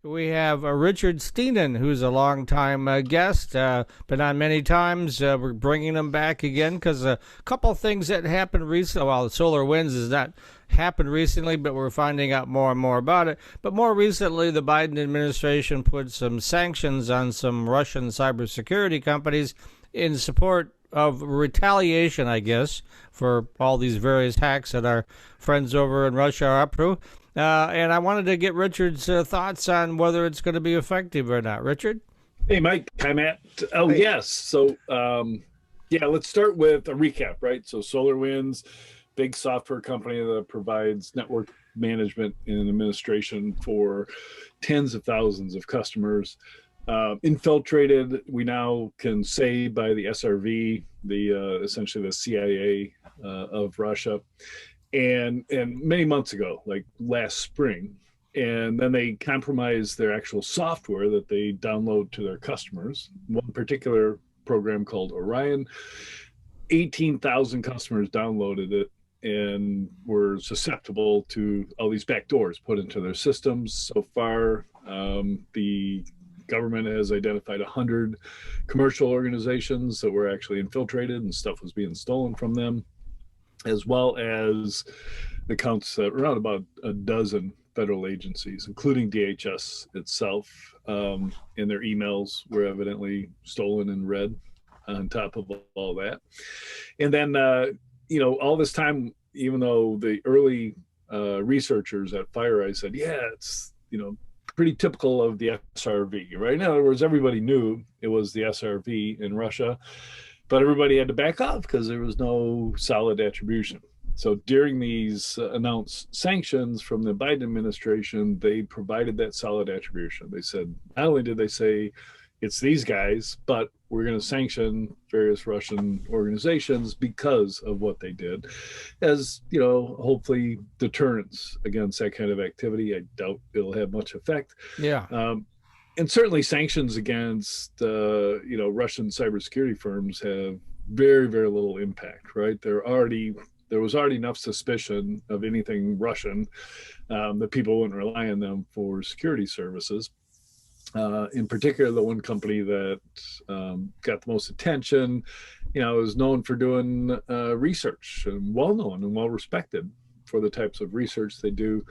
We have Richard Stiennon, who's a longtime guest, been on many times. We're bringing him back again because a couple things that happened recently. Well, Solarwinds has not happened recently, but we're finding out more and more about it. But more recently, the Biden administration put some sanctions on some Russian cybersecurity companies in support of retaliation, I guess, for all these various hacks that our friends over in Russia are up to. And I wanted to get Richard's thoughts on whether it's going to be effective or not. Richard? Hey, Mike. Hi, Matt. Oh, Hey. yes. So, let's start with a recap, right? So Solarwinds, big software company that provides network management and administration for tens of thousands of customers. Infiltrated, we now can say, by the SRV, essentially the CIA of Russia. And many months ago, like last spring, and then they compromised their actual software that they download to their customers. One particular program called Orion, 18,000 customers downloaded it and were susceptible to all these backdoors put into their systems. So far, the government has identified 100 commercial organizations that were actually infiltrated and stuff was being stolen from them, as well as the counts around about a dozen federal agencies, including DHS itself, and their emails were evidently stolen and read on top of all that. And then, all this time, even though the early researchers at FireEye said, yeah, it's, pretty typical of the SRV, right? In other words, everybody knew it was the SRV in Russia, but everybody had to back off because there was no solid attribution. So during these announced sanctions from the Biden administration, they provided that solid attribution. They said, not only did they say it's these guys, but we're going to sanction various Russian organizations because of what they did, as, hopefully deterrence against that kind of activity. I doubt it'll have much effect. Yeah. And certainly sanctions against, Russian cybersecurity firms have very, very little impact, right? There was already enough suspicion of anything Russian that people wouldn't rely on them for security services. In particular, the one company that got the most attention, is known for doing research, and well-known and well-respected for the types of research they do.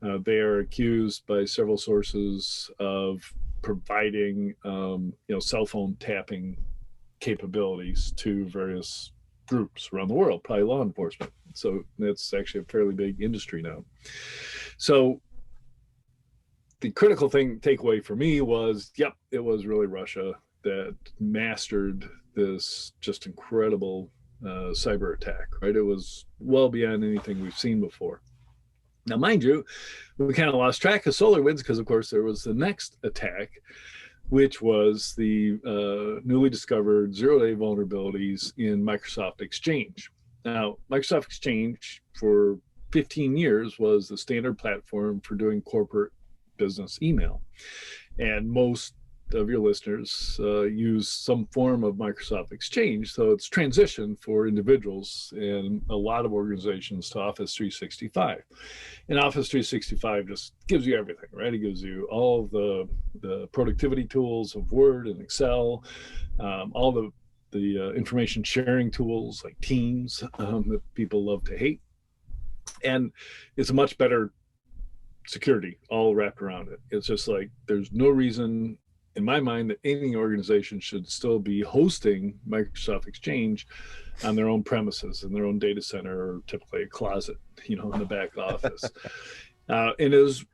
They are accused by several sources of providing, cell phone tapping capabilities to various groups around the world, probably law enforcement. So that's actually a fairly big industry now. So the critical takeaway for me was, it was really Russia that mastered this just incredible cyber attack, right? It was well beyond anything we've seen before. Now, mind you, we kind of lost track of Solarwinds because, of course, there was the next attack, which was the newly discovered zero-day vulnerabilities in Microsoft Exchange. Now, Microsoft Exchange for 15 years was the standard platform for doing corporate business email. And most of your listeners use some form of Microsoft Exchange. So it's transitioned for individuals and a lot of organizations to Office 365. And Office 365 just gives you everything, right? It gives you all the productivity tools of Word and Excel, all the information sharing tools like Teams that people love to hate. And it's a much better security all wrapped around it. It's just like, there's no reason in my mind that any organization should still be hosting Microsoft Exchange on their own premises in their own data center, or typically a closet, in the back office. And it was,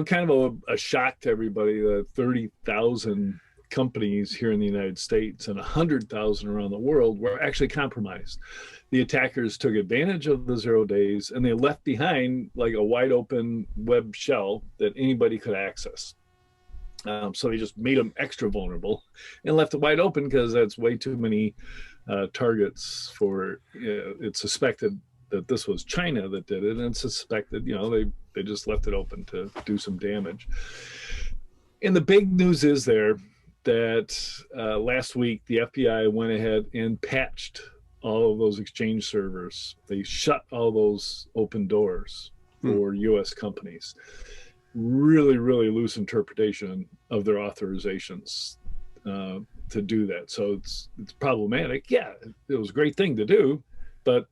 kind of a shock to everybody that 30,000 companies here in the United States and 100,000 around the world were actually compromised. The attackers took advantage of the 0 days and they left behind like a wide open web shell that anybody could access. So they just made them extra vulnerable and left it wide open because that's way too many targets for, it's suspected that this was China that did it, and it's suspected, they just left it open to do some damage. And the big news is that last week the FBI went ahead and patched all of those Exchange servers. They shut all those open doors for U.S. companies. really, really loose interpretation of their authorizations to do that. So it's problematic. Yeah, it was a great thing to do, but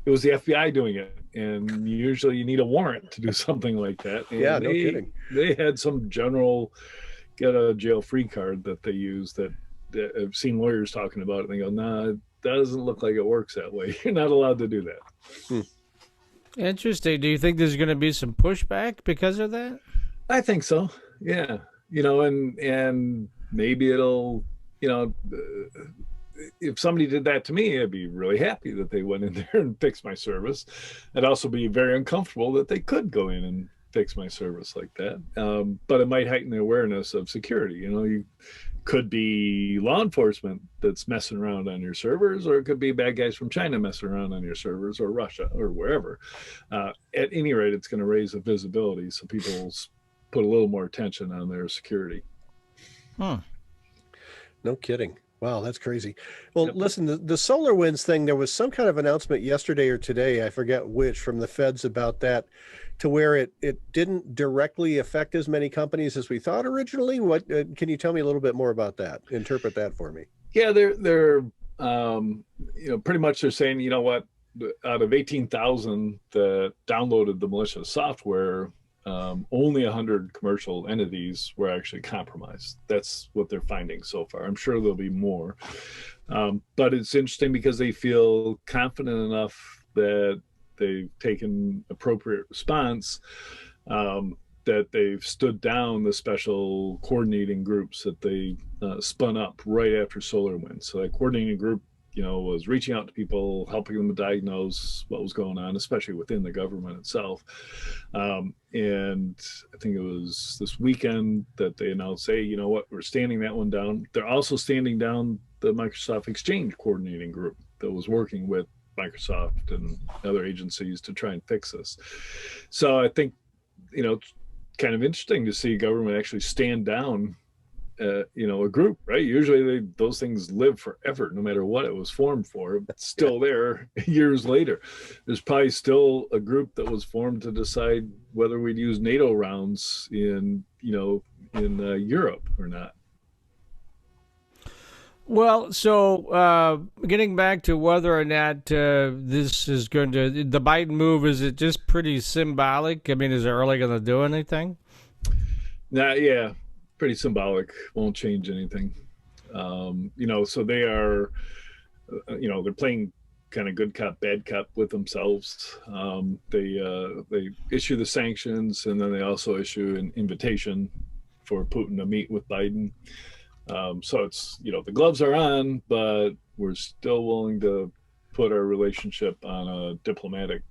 it was the FBI doing it, and usually you need a warrant to do something like that. And yeah, no kidding. They had some general get a jail free card that they use that I've seen lawyers talking about it, and they go, nah, it doesn't look like it works that way. You're not allowed to do that. Interesting. Do you think there's going to be some pushback because of that? I think so. Yeah. And maybe it'll, if somebody did that to me, I'd be really happy that they went in there and fixed my service. I'd also be very uncomfortable that they could go in and fix my service like that. But it might heighten the awareness of security. You could be law enforcement that's messing around on your servers, or it could be bad guys from China messing around on your servers, or Russia, or wherever. At any rate, it's going to raise the visibility, so people put a little more attention on their security. No kidding. Wow, that's crazy. Well, listen, the SolarWinds thing, there was some kind of announcement yesterday or today, I forget which, from the feds about that, to where it didn't directly affect as many companies as we thought originally. What can you tell me a little bit more about that? Interpret that for me. Yeah, they're pretty much they're saying, you know what, out of 18,000 that downloaded the malicious software, only 100 commercial entities were actually compromised. That's what they're finding so far. I'm sure there'll be more. But it's interesting because they feel confident enough that they've taken appropriate response, that they've stood down the special coordinating groups that they spun up right after SolarWinds. So that coordinating group, was reaching out to people, helping them diagnose what was going on, especially within the government itself. And I think it was this weekend that they announced, hey, you know what, we're standing that one down. They're also standing down the Microsoft Exchange coordinating group that was working with Microsoft and other agencies to try and fix this. So I think, it's kind of interesting to see government actually stand down a group, right? Usually those things live forever, no matter what it was formed for. It's still there years later. There's probably still a group that was formed to decide whether we'd use NATO rounds in Europe or not. Well, so getting back to whether or not this is going to, the Biden move, is it just pretty symbolic? I mean, is it really going to do anything? Yeah. Pretty symbolic, won't change anything. So they are, they're playing kind of good cop, bad cop with themselves. They issue the sanctions, and then they also issue an invitation for Putin to meet with Biden. So it's, the gloves are on, but we're still willing to put our relationship on a diplomatic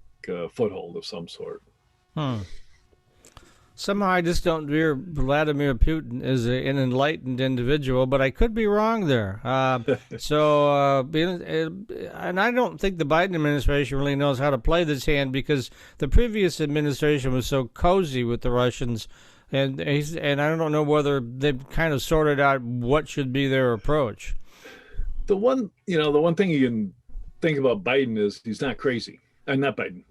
foothold of some sort. Somehow I just don't view Vladimir Putin as an enlightened individual, but I could be wrong there. And I don't think the Biden administration really knows how to play this hand, because the previous administration was so cozy with the Russians, and I don't know whether they've kind of sorted out what should be their approach. The one thing you can think about Biden is he's not crazy. Not Biden,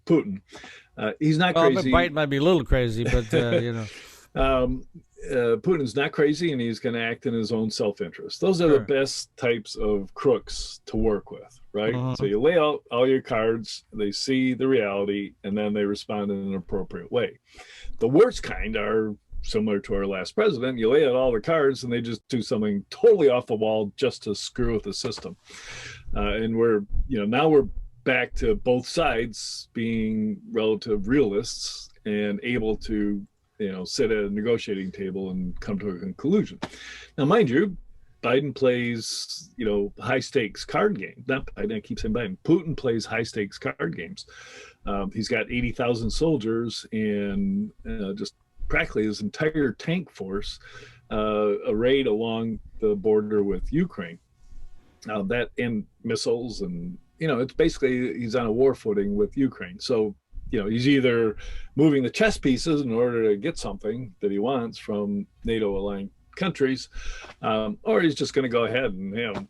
Putin. He's not crazy. Biden might be a little crazy, but Putin's not crazy, and he's going to act in his own self-interest. Those are the best types of crooks to work with, right? So you lay out all your cards, they see the reality, and then they respond in an appropriate way. The worst kind are similar to our last president. You lay out all the cards, and they just do something totally off the wall just to screw with the system. And now we're back to both sides being relative realists and able to, sit at a negotiating table and come to a conclusion. Now, mind you, Biden plays, high stakes card game. Not Biden, I keep saying Biden. Putin plays high stakes card games. He's got 80,000 soldiers and just practically his entire tank force arrayed along the border with Ukraine. That and missiles and it's basically he's on a war footing with Ukraine. So, he's either moving the chess pieces in order to get something that he wants from NATO aligned countries, or he's just going to go ahead and,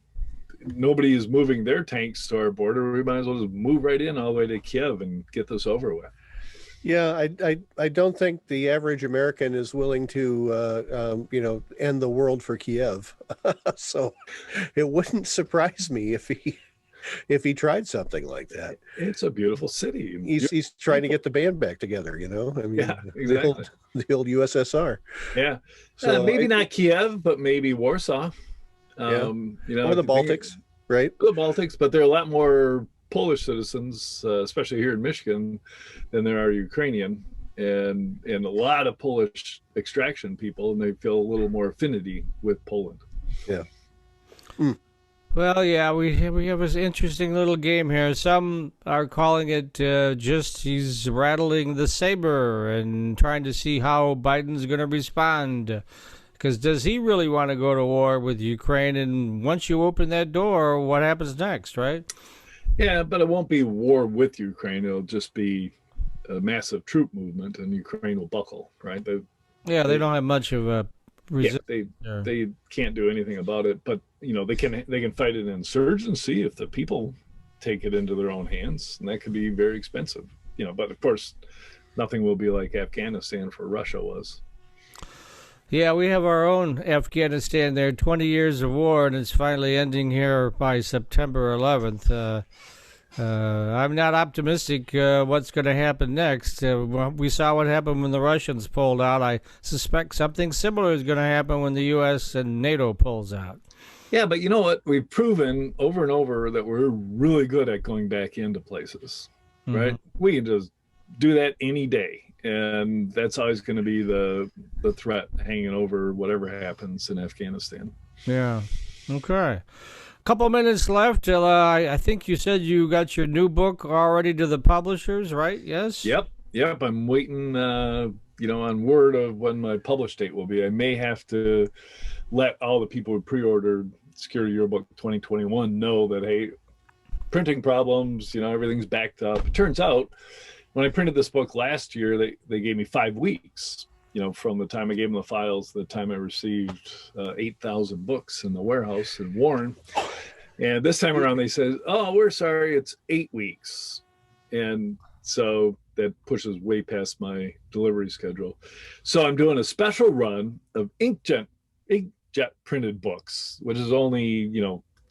nobody is moving their tanks to our border. We might as well just move right in all the way to Kiev and get this over with. Yeah, I don't think the average American is willing to, end the world for Kiev. So it wouldn't surprise me if he tried something like that. It's a beautiful city. And He's trying to get the band back together, I mean, yeah, exactly. The old USSR. Yeah. So Maybe not Kiev, but maybe Warsaw. Yeah. You know, Or the Baltics, right? The Baltics, but there are a lot more Polish citizens, especially here in Michigan, than there are Ukrainian, and a lot of Polish extraction people, and they feel a little more affinity with Poland. Yeah. Well, yeah, we have this interesting little game here. Some are calling it just he's rattling the saber and trying to see how Biden's going to respond. Because does he really want to go to war with Ukraine? And once you open that door, what happens next, right? Yeah, but it won't be war with Ukraine. It'll just be a massive troop movement, and Ukraine will buckle, right? They don't have much of a resistance. Yeah, they can't do anything about it, but they can fight an insurgency if the people take it into their own hands, and that could be very expensive. But of course, nothing will be like Afghanistan for Russia was. Yeah, we have our own Afghanistan there, 20 years of war, and it's finally ending here by September 11th. I'm not optimistic what's going to happen next. We saw what happened when the Russians pulled out. I suspect something similar is going to happen when the U.S. and NATO pulls out. Yeah, but you know what? We've proven over and over that we're really good at going back into places, right? We can just do that any day. And that's always going to be the threat hanging over whatever happens in Afghanistan. Yeah. Okay. Couple minutes left. I think you said you got your new book already to the publishers, right? Yes? Yep. I'm waiting, on word of when my publish date will be. I may have to let all the people who pre-ordered Security Yearbook 2021 know that, hey, printing problems, everything's backed up. It turns out, when I printed this book last year, they gave me 5 weeks, from the time I gave them the files to the time I received 8,000 books in the warehouse in Warren. And this time around, they said, oh, we're sorry, it's 8 weeks. And so that pushes way past my delivery schedule. So I'm doing a special run of inkjet printed books, which is only,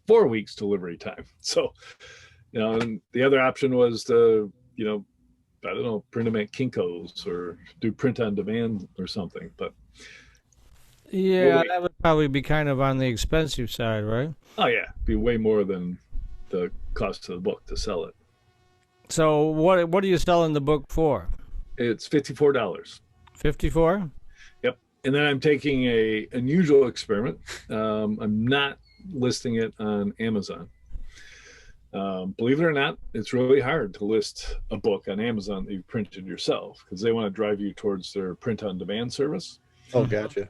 4 weeks delivery time. So, and the other option was to, I don't know, print them at Kinko's or do print on demand or something. But yeah, that would probably be kind of on the expensive side, right? Oh yeah, be way more than the cost of the book to sell it. So what are you selling the book for? It's $54. 54? Yep. And then I'm taking a unusual experiment. I'm not listing it on Amazon. Believe it or not, it's really hard to list a book on Amazon that you've printed yourself because they want to drive you towards their print-on-demand service. Oh, gotcha.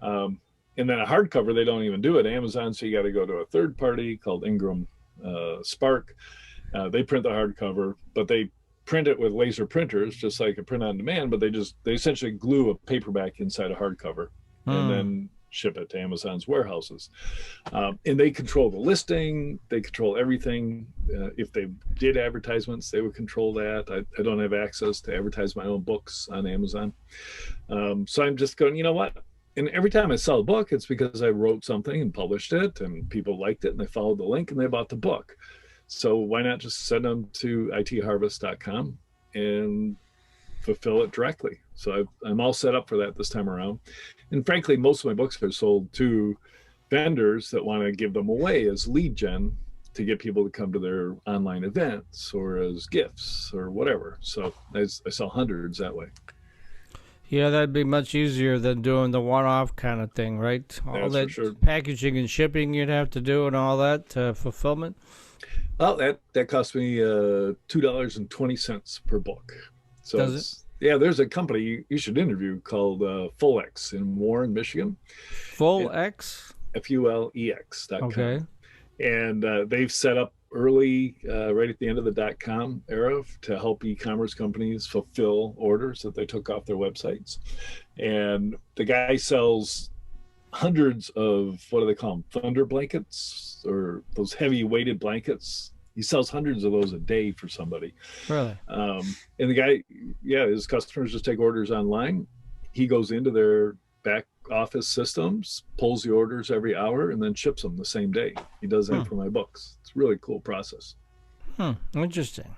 And then a hardcover, they don't even do it Amazon, so you got to go to a third party called Ingram Spark. They print the hardcover, but they print it with laser printers, just like a print-on-demand, but they essentially glue a paperback inside a hardcover and then ship it to Amazon's warehouses. And they control the listing, they control everything. If they did advertisements, they would control that. I don't have access to advertise my own books on Amazon. So I'm just going, you know what? And every time I sell a book, it's because I wrote something and published it and people liked it and they followed the link and they bought the book. So why not just send them to itharvest.com and fulfill it directly? So I'm all set up for that this time around. And frankly, most of my books are sold to vendors that want to give them away as lead gen to get people to come to their online events or as gifts or whatever. So I sell hundreds that way. Yeah, that'd be much easier than doing the one-off kind of thing, right? All that packaging and shipping you'd have to do and all that fulfillment. Oh, that cost me $2.20 per book. So does it? Yeah, there's a company you should interview called Fulex in Warren, Michigan. Fulex? Fulex.com. Okay. And they've set up early, right at the end of the .com era, to help e-commerce companies fulfill orders that they took off their websites. And the guy sells hundreds of, what do they call them, thunder blankets, or those heavy weighted blankets He sells hundreds of those a day for somebody. Really? And the guy, his customers just take orders online. He goes into their back office systems, pulls the orders every hour, and then ships them the same day. He does that for my books. It's a really cool process. Interesting.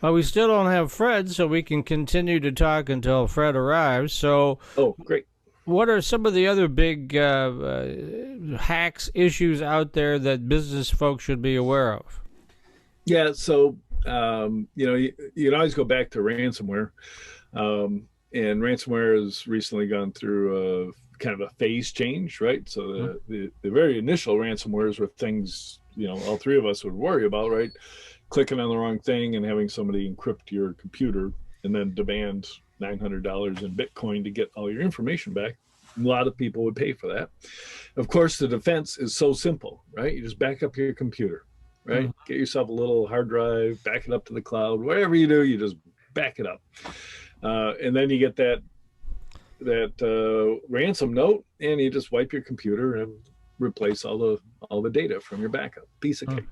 Well, we still don't have Fred, so we can continue to talk until Fred arrives. So, Great. What are some of the other big hacks issues out there that business folks should be aware of? Yeah, so you can always go back to ransomware, and ransomware has recently gone through a kind of a phase change, right? So the very initial ransomwares were things all three of us would worry about, right? Clicking on the wrong thing and having somebody encrypt your computer and then demand $900 in Bitcoin to get all your information back. A lot of people would pay for that. Of course, the defense is so simple, right? You just back up your computer, right? Get yourself a little hard drive, back it up to the cloud. Whatever you do, you just back it up. And then you get that ransom note, and you just wipe your computer and replace all the data from your backup. Piece of cake.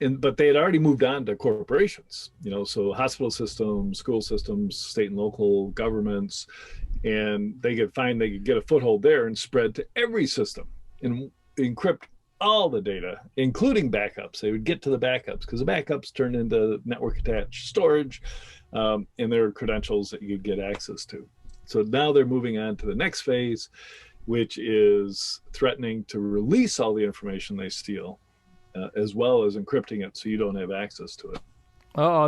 But they had already moved on to corporations, so hospital systems, school systems, state and local governments, and they could get a foothold there and spread to every system and encrypt all the data, including backups. They would get to the backups because the backups turn into network attached storage, and there are credentials that you could get access to. So now they're moving on to the next phase, which is threatening to release all the information they steal, as well as encrypting it so you don't have access to it.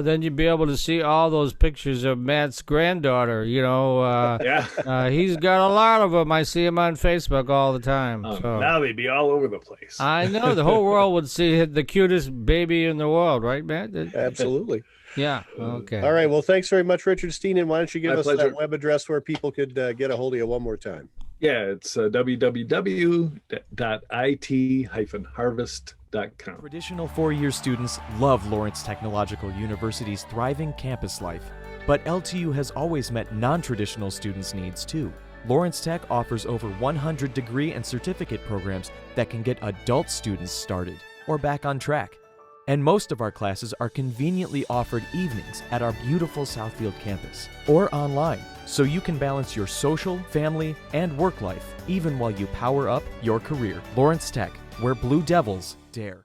Then you'd be able to see all those pictures of Matt's granddaughter. He's got a lot of them. I see him on Facebook all the time. Now they'd be all over the place. I know. The whole world would see the cutest baby in the world, right, Matt? Absolutely. Yeah. Okay. All right. Well, thanks very much, Richard Stiennon. Why don't you give us pleasure. that web address where people could get a hold of you one more time? Yeah, it's www.it-harvest.com. Traditional four-year students love Lawrence Technological University's thriving campus life, but LTU has always met non-traditional students' needs too. Lawrence Tech offers over 100 degree and certificate programs that can get adult students started or back on track. And most of our classes are conveniently offered evenings at our beautiful Southfield campus or online, so you can balance your social, family, and work life even while you power up your career. Lawrence Tech, where Blue Devils dare.